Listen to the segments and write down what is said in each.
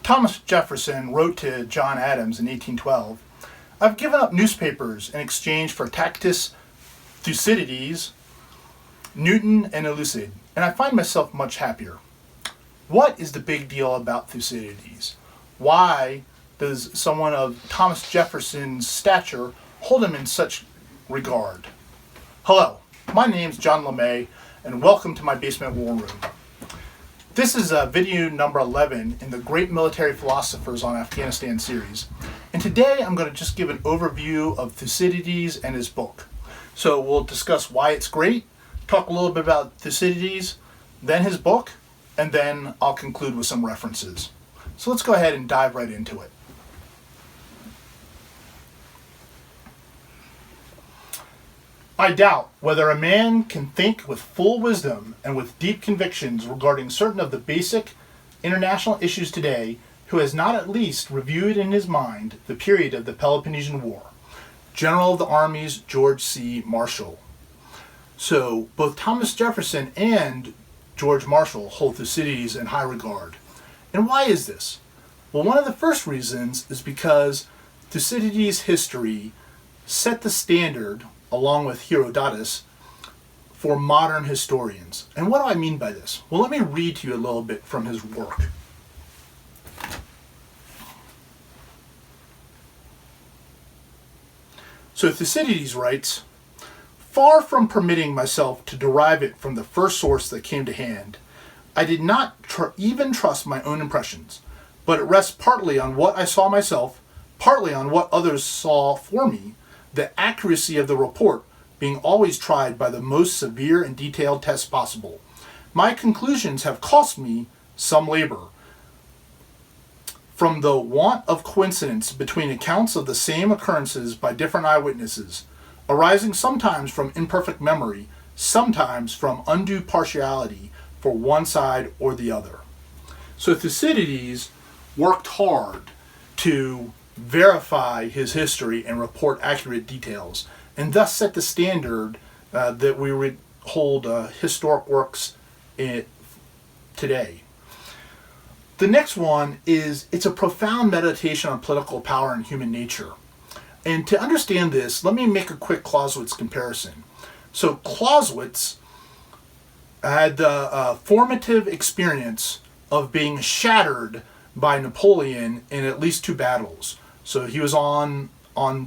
Thomas Jefferson wrote to John Adams in 1812, "I've given up newspapers in exchange for Tacitus, Thucydides, Newton, and Elucid, and I find myself much happier." What is the big deal about Thucydides? Why does someone of Thomas Jefferson's stature hold him in such regard? Hello, my name's John LeMay, and welcome to my basement war room. This is video number 11 in the Great Military Philosophers on Afghanistan series. And today I'm going to just give an overview of Thucydides and his book. So we'll discuss why it's great, talk a little bit about Thucydides, then his book, and then I'll conclude with some references. So let's go ahead and dive right into it. I doubt whether a man can think with full wisdom and with deep convictions regarding certain of the basic international issues today who has not at least reviewed in his mind the period of the Peloponnesian War. General of the Armies, George C. Marshall. So both Thomas Jefferson and George Marshall hold Thucydides in high regard. And why is this? Well, one of the first reasons is because Thucydides' history set the standard, along with Herodotus, for modern historians. And what do I mean by this? Well, let me read to you a little bit from his work. So Thucydides writes, "Far from permitting myself to derive it from the first source that came to hand, I did not even trust my own impressions, but it rests partly on what I saw myself, partly on what others saw for me, the accuracy of the report being always tried by the most severe and detailed tests possible. My conclusions have cost me some labor. From the want of coincidence between accounts of the same occurrences by different eyewitnesses, arising sometimes from imperfect memory, sometimes from undue partiality for one side or the other." So Thucydides worked hard to verify his history and report accurate details, and thus set the standard that we would hold historic works in today. The next one is, it's a profound meditation on political power and human nature. And to understand this, let me make a quick Clausewitz comparison. So Clausewitz had the formative experience of being shattered by Napoleon in at least 2 battles. So he was on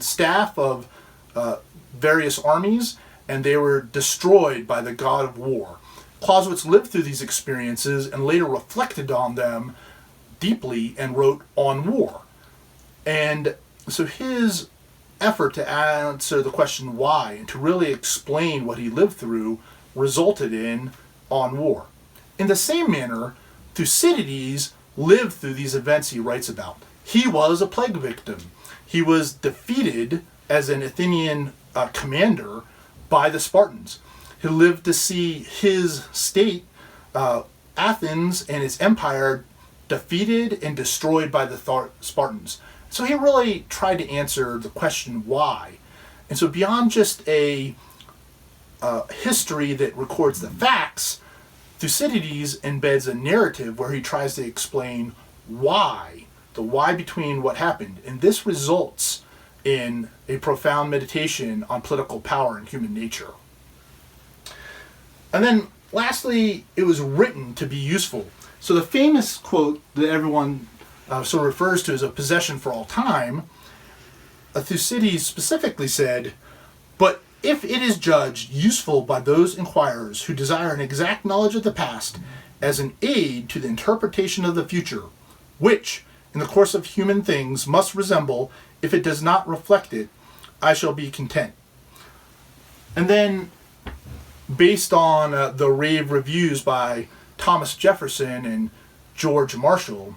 staff of various armies, and they were destroyed by the god of war. Clausewitz lived through these experiences and later reflected on them deeply and wrote on war. And so his effort to answer the question why and to really explain what he lived through resulted in On War. In the same manner, Thucydides lived through these events he writes about. He was a plague victim. He was defeated as an Athenian commander by the Spartans. He lived to see his state, Athens and its empire, defeated and destroyed by the Spartans. So he really tried to answer the question why. And so beyond just a history that records the facts, Thucydides embeds a narrative where he tries to explain why, the why between what happened. And this results in a profound meditation on political power and human nature. And then lastly, it was written to be useful. So the famous quote that everyone sort of refers to as a possession for all time, Thucydides specifically said, "But if it is judged useful by those inquirers who desire an exact knowledge of the past as an aid to the interpretation of the future, which, in the course of human things, must resemble, if it does not reflect it, I shall be content." And then, based on the Rave Reviews by Thomas Jefferson and George Marshall,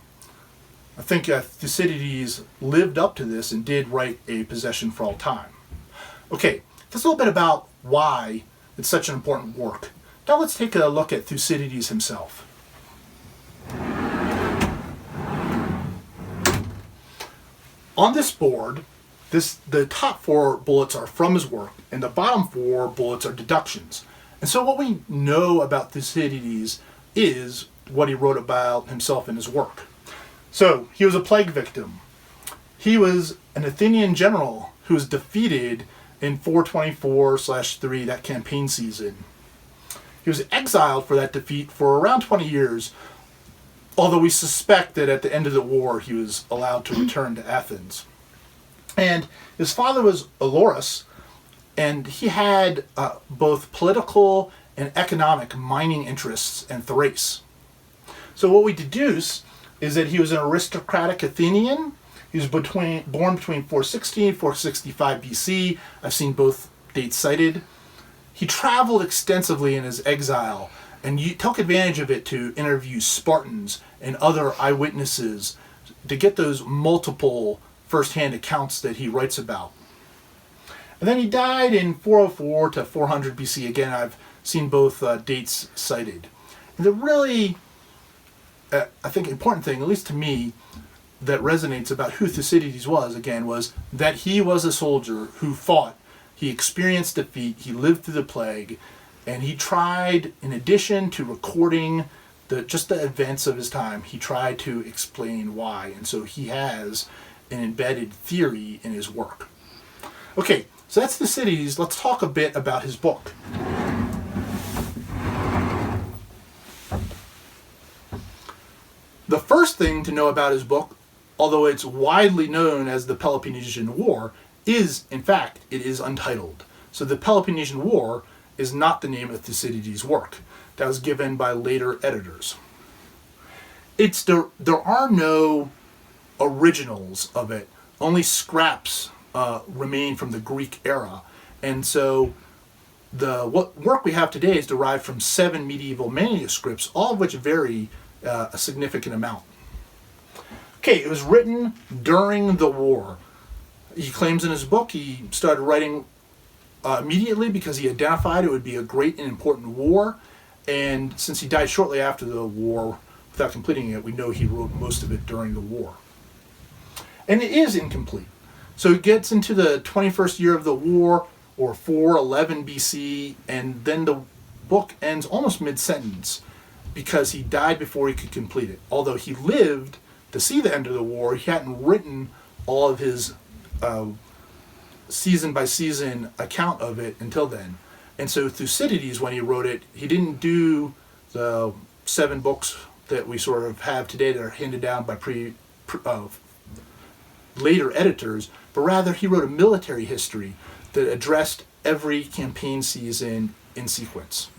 I think Thucydides lived up to this and did write a possession for all time. Okay, that's a little bit about why it's such an important work. Now let's take a look at Thucydides himself. On this board, the top 4 bullets are from his work, and the bottom 4 bullets are deductions. And so what we know about Thucydides is what he wrote about himself in his work. So, he was a plague victim. He was an Athenian general who was defeated in 424/3, that campaign season. He was exiled for that defeat for around 20 years, although we suspect that at the end of the war he was allowed to return to Athens. And his father was Olorus, and he had both political and economic mining interests in Thrace. So what we deduce is that he was an aristocratic Athenian. He was born between 460 and 465 BC. I've seen both dates cited. He traveled extensively in his exile and took advantage of it to interview Spartans and other eyewitnesses to get those multiple first-hand accounts that he writes about. And then he died in 404 to 400 BC. Again, I've seen both dates cited. And the really, I think, important thing, at least to me, that resonates about who Thucydides was, again, was that he was a soldier who fought. He experienced defeat, he lived through the plague, and he tried, in addition to recording just the events of his time, he tried to explain why. And so he has an embedded theory in his work. Okay, so that's Thucydides. Let's talk a bit about his book. The first thing to know about his book, although it's widely known as the Peloponnesian War, is, in fact, it is untitled. So the Peloponnesian War is not the name of Thucydides' work. That was given by later editors. There are no originals of it. Only scraps remain from the Greek era. And so what work we have today is derived from 7 medieval manuscripts, all of which vary a significant amount. Okay, it was written during the war. He claims in his book he started writing immediately because he identified it would be a great and important war. And since he died shortly after the war, without completing it, we know he wrote most of it during the war. And it is incomplete. So it gets into the 21st year of the war, or 411 BC, and then the book ends almost mid-sentence because he died before he could complete it. Although he lived to see the end of the war, he hadn't written all of his season-by-season account of it until then. And so Thucydides, when he wrote it, he didn't do the 7 books that we sort of have today that are handed down by later editors, but rather he wrote a military history that addressed every campaign season in sequence.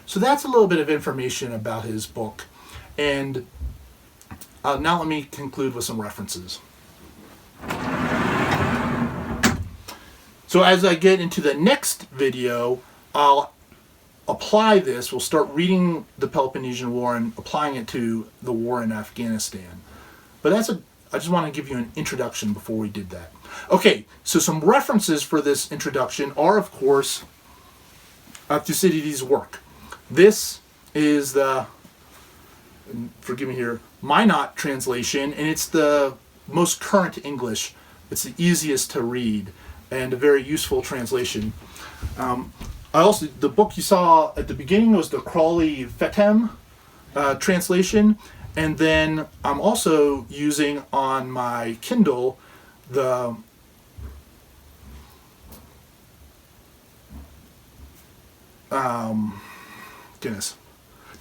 So that's a little bit of information about his book. And now let me conclude with some references. So as I get into the next video, I'll apply this. We'll start reading the Peloponnesian War and applying it to the war in Afghanistan. But I just want to give you an introduction before we did that. Okay, so some references for this introduction are, of course, Thucydides' work. This is the, forgive me here, Minot translation, and it's the most current English. It's the easiest to read and a very useful translation. The book you saw at the beginning was the Crawley-Fethem translation, and then I'm also using on my Kindle the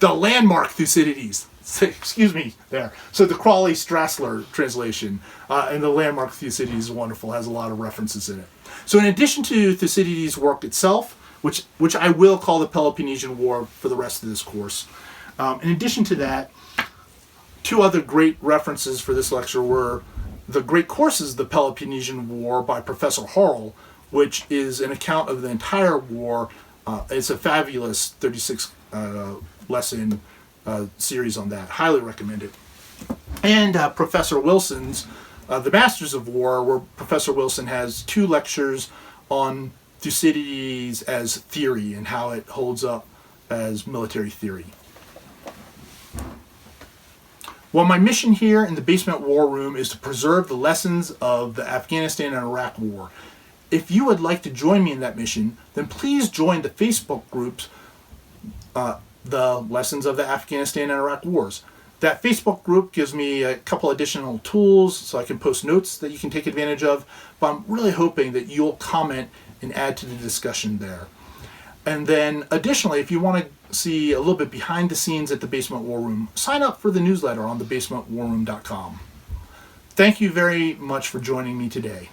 landmark Thucydides. Excuse me there. So the Crawley-Strassler translation, and the landmark Thucydides is wonderful, has a lot of references in it. So in addition to Thucydides' work itself, which I will call the Peloponnesian War for the rest of this course, in addition to that, 2 other great references for this lecture were the great courses, The Peloponnesian War by Professor Harl, which is an account of the entire war. It's a fabulous 36 lesson series on that. Highly recommend it. And Professor Wilson's The Masters of War, where Professor Wilson has 2 lectures on Thucydides as theory and how it holds up as military theory. Well, my mission here in the Basement War Room is to preserve the lessons of the Afghanistan and Iraq War. If you would like to join me in that mission, then please join the Facebook groups, the Lessons of the Afghanistan and Iraq Wars. That Facebook group gives me a couple additional tools so I can post notes that you can take advantage of, but I'm really hoping that you'll comment and add to the discussion there. And then additionally, if you want to see a little bit behind the scenes at the Basement War Room, sign up for the newsletter on thebasementwarroom.com. Thank you very much for joining me today.